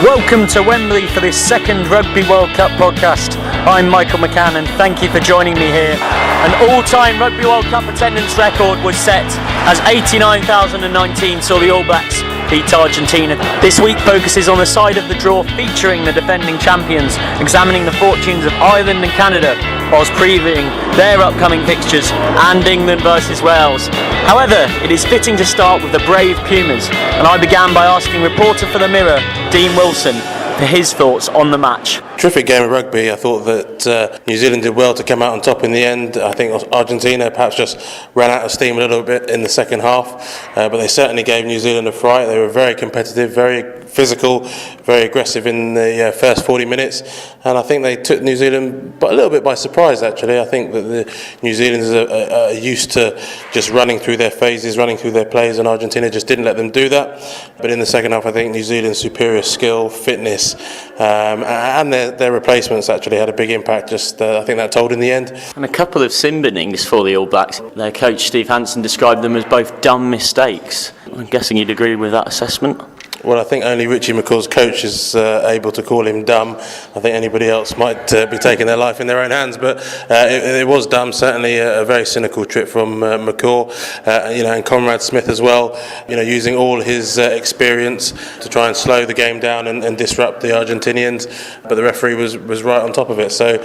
Welcome to Wembley for this second Rugby World Cup podcast. I'm Michael McCann and thank you for joining me here. An all-time Rugby World Cup attendance record was set as 89,019 saw the All Blacks beat Argentina. This week focuses on the side of the draw featuring the defending champions, examining the fortunes of Ireland and Canada, whilst previewing their upcoming fixtures and England versus Wales. However, it is fitting to start with the brave Pumas, and I began by asking reporter for the Mirror, Dean Wilson, for his thoughts on the match. Terrific game of rugby. I thought that New Zealand did well to come out on top in the end. I think Argentina perhaps just ran out of steam a little bit in the second half, but they certainly gave New Zealand a fright. They were very competitive, very physical, very aggressive in the first 40 minutes, and I think they took New Zealand a little bit by surprise actually. I think that the New Zealanders are used to just running through their phases, running through their plays, and Argentina just didn't let them do that. But in the second half I think New Zealand's superior skill, fitness and their replacements actually had a big impact. I think that told in the end. And a couple of sin-binnings for the All Blacks. Their coach Steve Hansen described them as both dumb mistakes. I'm guessing you'd agree with that assessment? Well, I think only Richie McCaw's coach is able to call him dumb. I think anybody else might be taking their life in their own hands, but it was dumb. Certainly a very cynical trip from McCaw, and Conrad Smith as well. Using all his experience to try and slow the game down and disrupt the Argentinians, but the referee was right on top of it. So,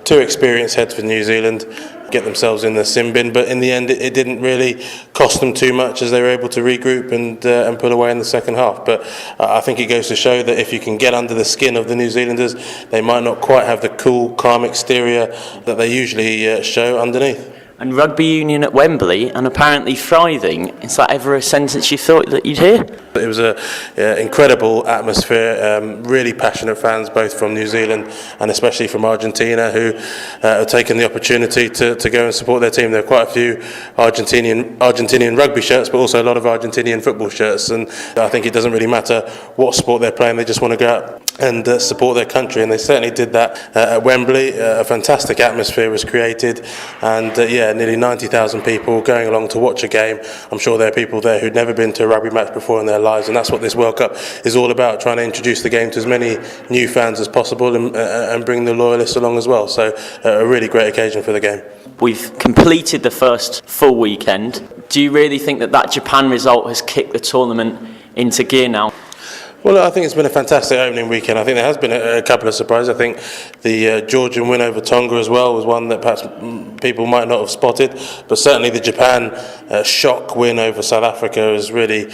two experienced heads for New Zealand get themselves in the sin bin, but in the end it didn't really cost them too much as they were able to regroup and pull away in the second half. But I think it goes to show that if you can get under the skin of the New Zealanders, they might not quite have the cool, calm exterior that they usually show underneath. And rugby union at Wembley, and apparently thriving. Is that ever a sentence you thought that you'd hear? It was an incredible atmosphere, really passionate fans both from New Zealand and especially from Argentina, who have taken the opportunity to go and support their team. There are quite a few Argentinian rugby shirts, but also a lot of Argentinian football shirts, and I think it doesn't really matter what sport they're playing, they just want to go out and support their country, and they certainly did that at Wembley. A fantastic atmosphere was created, and nearly 90,000 people going along to watch a game. I'm sure there are people there who'd never been to a rugby match before in their lives, and that's what this World Cup is all about, trying to introduce the game to as many new fans as possible and bring the loyalists along as well. So a really great occasion for the game. We've completed the first full weekend. Do you really think that Japan result has kicked the tournament into gear now? Well, I think it's been a fantastic opening weekend. I think there has been a couple of surprises. I think the Georgian win over Tonga as well was one that perhaps people might not have spotted, but certainly the Japan shock win over South Africa has really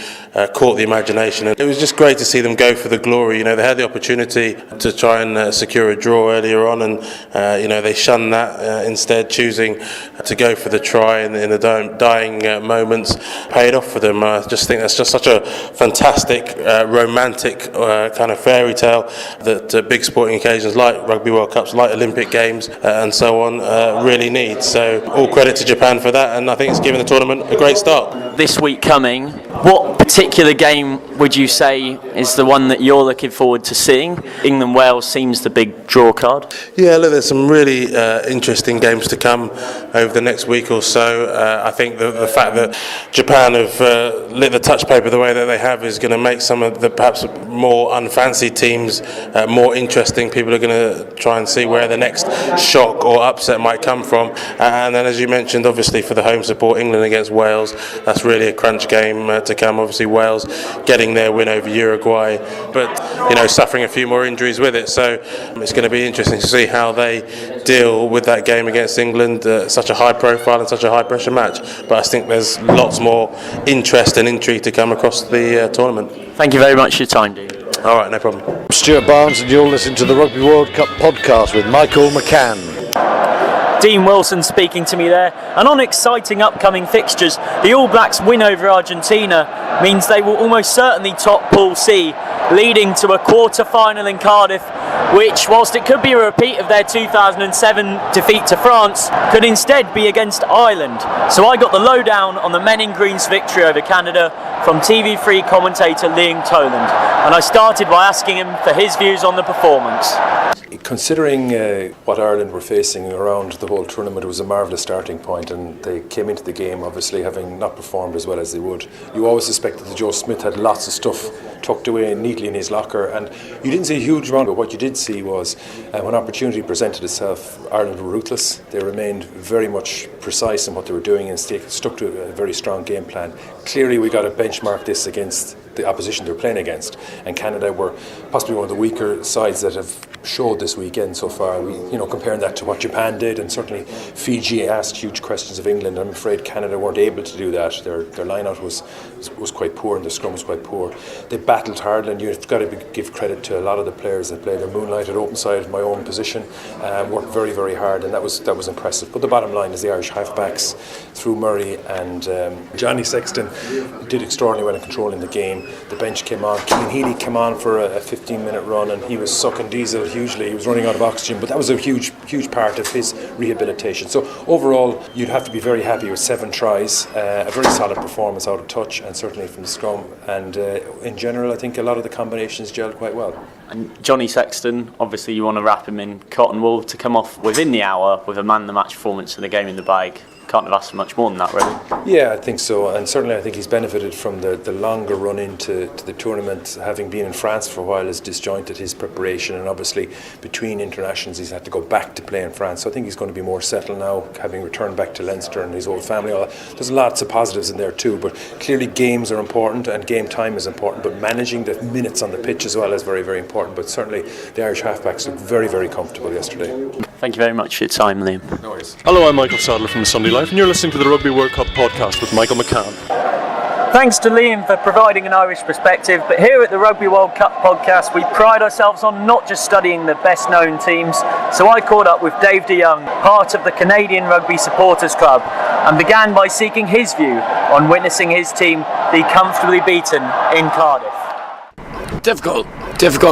caught the imagination. And it was just great to see them go for the glory. They had the opportunity to try and secure a draw earlier on, and they shunned that instead, choosing to go for the try in the dying moments. Paid off for them. I just think that's just such a fantastic, romantic kind of fairy tale that big sporting occasions like Rugby World Cups, like Olympic Games and so on really need. So all credit to Japan for that, and I think it's given the tournament a great start. This week coming, what particular game would you say is the one that you're looking forward to seeing? England-Wales seems the big draw card. Yeah, look, there's some really interesting games to come over the next week or so. I think the fact that Japan have lit the touch paper the way that they have is going to make some of the perhaps more unfancied teams more interesting. People are going to try and see where the next shock or upset might come from. And then, as you mentioned, obviously for the home support, England against Wales, that's really a crunch game to come. Obviously Wales getting their win over Uruguay, but suffering a few more injuries with it. So it's going to be interesting to see how they deal with that game against England. Such a high profile and such a high pressure match. But I think there's lots more interest and intrigue to come across the tournament. Thank you very much for your time, Dean. All right, no problem. I'm Stuart Barnes and you're listening to the Rugby World Cup podcast with Michael McCann. Dean Wilson speaking to me there. And on exciting upcoming fixtures, the All Blacks win over Argentina means they will almost certainly top Pool C, leading to a quarter-final in Cardiff, which, whilst it could be a repeat of their 2007 defeat to France, could instead be against Ireland. So I got the lowdown on the Men in Green's victory over Canada from TV3 commentator Liam Toland, and I started by asking him for his views on the performance. Considering what Ireland were facing around the whole tournament, it was a marvellous starting point, and they came into the game obviously having not performed as well as they would. You always suspected that Joe Smith had lots of stuff tucked away neatly in his locker, and you didn't see a huge amount, but what you did see was when opportunity presented itself, Ireland were ruthless. They remained very much precise in what they were doing and stuck to a very strong game plan. Clearly we got to benchmark this against the opposition they're playing against, and Canada were possibly one of the weaker sides that have showed this weekend so far. Comparing that to what Japan did, and certainly Fiji asked huge questions of England. I'm afraid Canada weren't able to do that. Their line-out was quite poor, and the scrum was quite poor. They battled hard, and you've got to give credit to a lot of the players that played. Their moonlight at open side, my own position, worked very, very hard, and that was impressive. But the bottom line is the Irish halfbacks, through Murray and Jonny Sexton, did extraordinarily well in controlling the game. The bench came on. Cian Healy came on for a 15-minute run, and he was sucking diesel hugely. He was running out of oxygen, but that was a huge part of his rehabilitation. So overall, you'd have to be very happy with 7 tries, a very solid performance out of touch, and certainly from the scrum. And in general, I think a lot of the combinations gelled quite well. And Jonny Sexton, obviously you want to wrap him in cotton wool to come off within the hour with a man-of-the-match performance and the game in the bag. Can't have asked for much more than that, really. Yeah, I think so, and certainly I think he's benefited from the longer run into the tournament. Having been in France for a while has disjointed his preparation, and obviously between internationals he's had to go back to play in France. So I think he's going to be more settled now, having returned back to Leinster and his old family. There's lots of positives in there too, but clearly games are important and game time is important, but managing the minutes on the pitch as well is very, very important. But certainly the Irish halfbacks looked very, very comfortable yesterday. Thank you very much for your time, Liam. No worries. Hello, I'm Michael Sadler from the Sunday Life, and you're listening to the Rugby World Cup podcast with Michael McCaw. Thanks to Liam for providing an Irish perspective, but here at the Rugby World Cup podcast we pride ourselves on not just studying the best known teams, so I caught up with Dave DeJong, part of the Canadian Rugby Supporters Club, and began by seeking his view on witnessing his team be comfortably beaten in Cardiff. Difficult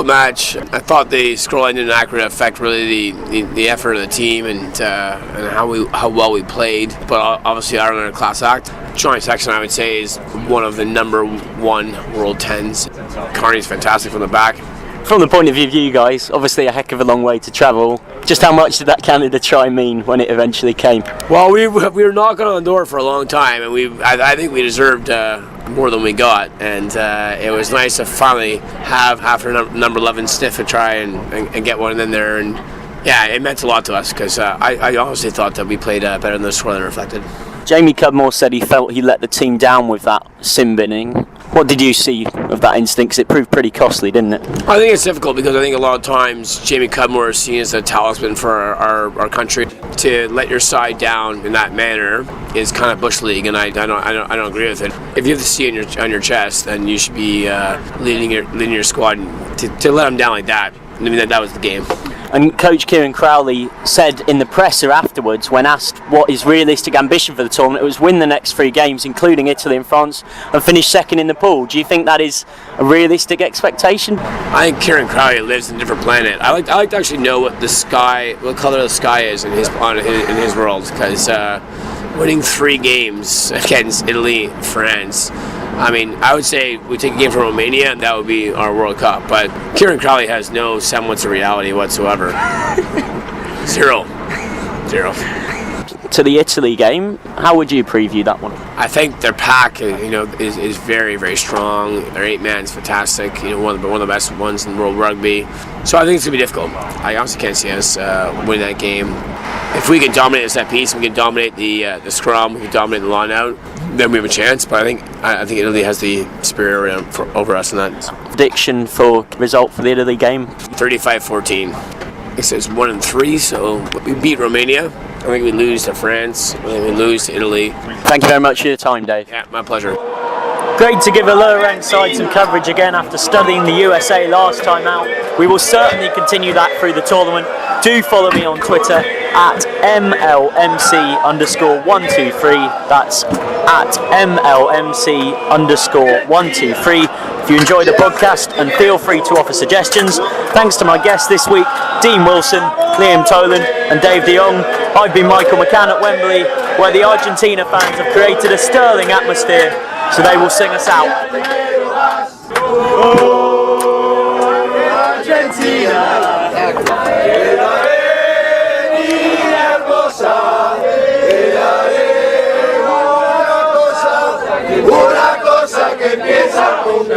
match. I thought the scoreline didn't accurately affect really the effort of the team and how well we played. But obviously Ireland are a class act. Jonny Sexton, I would say, is one of the number 1 world 10s. Carney's fantastic from the back. From the point of view of you guys, obviously a heck of a long way to travel. Just how much did that Canada try mean when it eventually came? Well, we were knocking on the door for a long time, and I think we deserved more than we got, and it was nice to finally have after number 11 sniff a try and get one in there, and yeah, it meant a lot to us because I honestly thought that we played better than the score than reflected. Jamie Cudmore said he felt he let the team down with that sin-binning. What did you see of that instinct? 'Cause it proved pretty costly, didn't it? I think it's difficult because I think a lot of times Jamie Cudmore is seen as a talisman for our country. To let your side down in that manner is kind of bush league, and I don't agree with it. If you have the C on your chest, then you should be leading your squad. To let them down like that, I mean that was the game. And Coach Kieran Crowley said in the presser afterwards, when asked what his realistic ambition for the tournament, it was win the next 3 games, including Italy and France, and finish second in the pool. Do you think that is a realistic expectation? I think Kieran Crowley lives in a different planet. I like to actually know what color the sky is in his world, because winning 3 games against Italy, France. I mean, I would say we take a game from Romania, and that would be our World Cup. But Kieran Crowley has no semblance of reality whatsoever. Zero. To the Italy game, how would you preview that one? I think their pack, is very, very strong. Their 8-man is fantastic. One of the best ones in world rugby. So I think it's gonna be difficult. I honestly can't see us winning that game. If we can dominate the set piece, we can dominate the scrum, we can dominate the line out, then we have a chance. But I think Italy has the superior over us in that. Prediction for result for the Italy game? 35-14. It says 1-3, so we beat Romania. I think we lose to France. I think we lose to Italy. Thank you very much for your time, Dave. Yeah, my pleasure. Great to give a lower-end side some coverage again after studying the USA last time out. We will certainly continue that through the tournament. Do follow me on Twitter at MLMC_123. That's at MLMC_123. If you enjoy the podcast, and feel free to offer suggestions. Thanks to my guests this week, Dean Wilson, Liam Toland and Dave DeJong. I've been Michael McCann at Wembley, where the Argentina fans have created a sterling atmosphere, so they will sing us out. Una cosa que empieza con B.